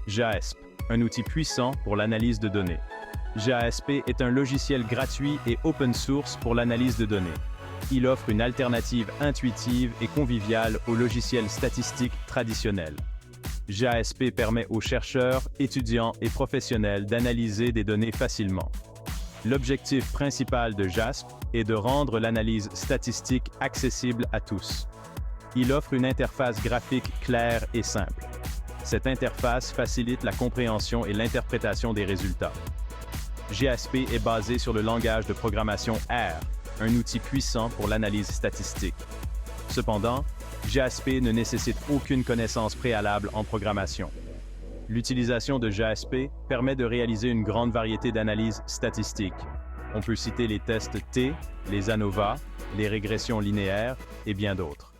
JASP, un outil puissant pour l'analyse de données. JASP est un logiciel gratuit et open source pour l'analyse de données. Il offre une alternative intuitive et conviviale aux logiciels statistiques traditionnels. JASP permet aux chercheurs, étudiants et professionnels d'analyser des données facilement. L'objectif principal de JASP est de rendre l'analyse statistique accessible à tous. Il offre une interface graphique claire et simple. Cette interface facilite la compréhension et l'interprétation des résultats. JASP est basé sur le langage de programmation R, un outil puissant pour l'analyse statistique. Cependant, JASP ne nécessite aucune connaissance préalable en programmation. L'utilisation de JASP permet de réaliser une grande variété d'analyses statistiques. On peut citer les tests T, les ANOVA, les régressions linéaires et bien d'autres.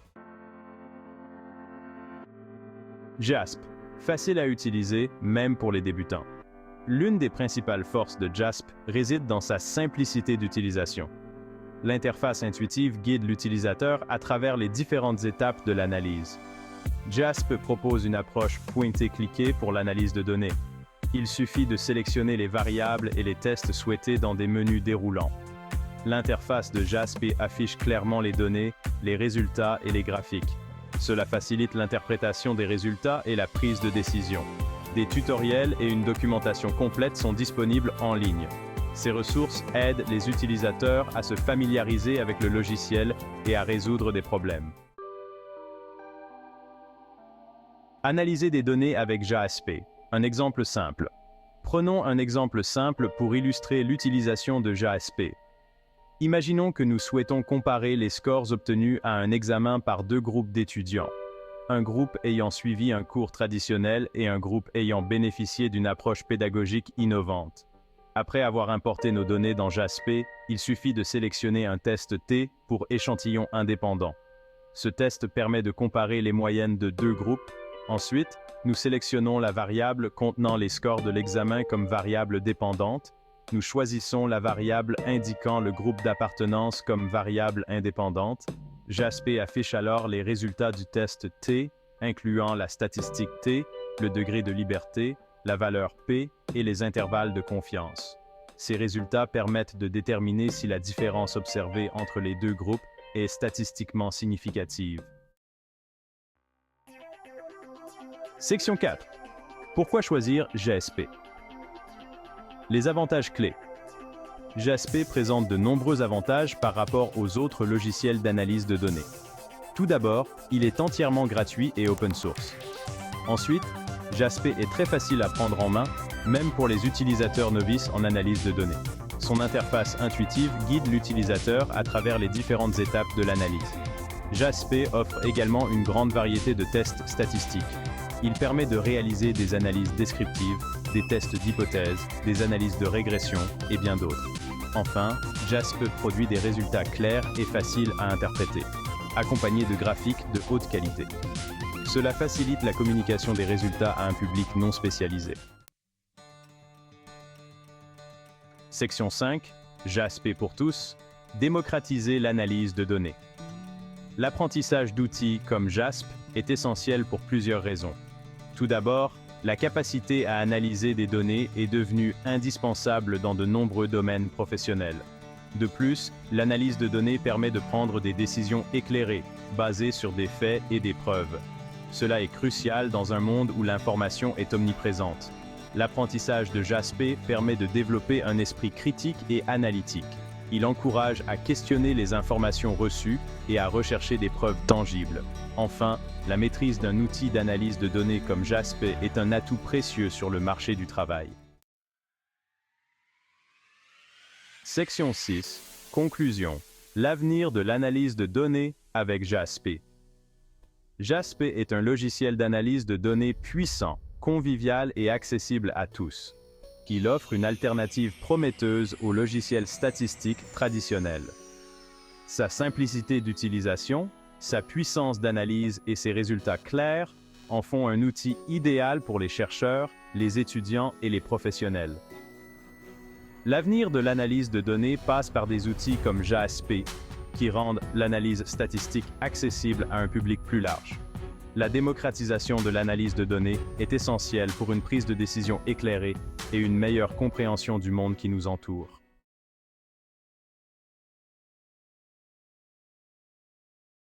JASP, facile à utiliser même pour les débutants. L'une des principales forces de JASP réside dans sa simplicité d'utilisation. L'interface intuitive guide l'utilisateur à travers les différentes étapes de l'analyse. JASP propose une approche pointer-cliquer pour l'analyse de données. Il suffit de sélectionner les variables et les tests souhaités dans des menus déroulants. L'interface de JASP affiche clairement les données, les résultats et les graphiques. Cela facilite l'interprétation des résultats et la prise de décision. Des tutoriels et une documentation complète sont disponibles en ligne. Ces ressources aident les utilisateurs à se familiariser avec le logiciel et à résoudre des problèmes. Analyser des données avec JASP. Un exemple simple. Prenons un exemple simple pour illustrer l'utilisation de JASP. Imaginons que nous souhaitons comparer les scores obtenus à un examen par deux groupes d'étudiants. Un groupe ayant suivi un cours traditionnel et un groupe ayant bénéficié d'une approche pédagogique innovante. Après avoir importé nos données dans JASP, il suffit de sélectionner un test T pour échantillon indépendant. Ce test permet de comparer les moyennes de deux groupes. Ensuite, nous sélectionnons la variable contenant les scores de l'examen comme variable dépendante. Nous choisissons la variable indiquant le groupe d'appartenance comme variable indépendante. JASP affiche alors les résultats du test T, incluant la statistique T, le degré de liberté, la valeur P et les intervalles de confiance. Ces résultats permettent de déterminer si la différence observée entre les deux groupes est statistiquement significative. Section 4. Pourquoi choisir JASP? Les avantages clés. JASP présente de nombreux avantages par rapport aux autres logiciels d'analyse de données. Tout d'abord, il est entièrement gratuit et open source. Ensuite, JASP est très facile à prendre en main, même pour les utilisateurs novices en analyse de données. Son interface intuitive guide l'utilisateur à travers les différentes étapes de l'analyse. JASP offre également une grande variété de tests statistiques. Il permet de réaliser des analyses descriptives, des tests d'hypothèses, des analyses de régression et bien d'autres. Enfin, JASP produit des résultats clairs et faciles à interpréter, accompagnés de graphiques de haute qualité. Cela facilite la communication des résultats à un public non spécialisé. Section 5. JASP pour tous. Démocratiser l'analyse de données. L'apprentissage d'outils comme JASP est essentiel pour plusieurs raisons. Tout d'abord, la capacité à analyser des données est devenue indispensable dans de nombreux domaines professionnels. De plus, l'analyse de données permet de prendre des décisions éclairées, basées sur des faits et des preuves. Cela est crucial dans un monde où l'information est omniprésente. L'apprentissage de JASP permet de développer un esprit critique et analytique. Il encourage à questionner les informations reçues et à rechercher des preuves tangibles. Enfin, la maîtrise d'un outil d'analyse de données comme JASP est un atout précieux sur le marché du travail. Section 6. Conclusion. L'avenir de l'analyse de données avec JASP. JASP est un logiciel d'analyse de données puissant, convivial et accessible à tous. Il offre une alternative prometteuse aux logiciels statistiques traditionnels. Sa simplicité d'utilisation, sa puissance d'analyse et ses résultats clairs en font un outil idéal pour les chercheurs, les étudiants et les professionnels. L'avenir de l'analyse de données passe par des outils comme JASP, qui rendent l'analyse statistique accessible à un public plus large. La démocratisation de l'analyse de données est essentielle pour une prise de décision éclairée et une meilleure compréhension du monde qui nous entoure.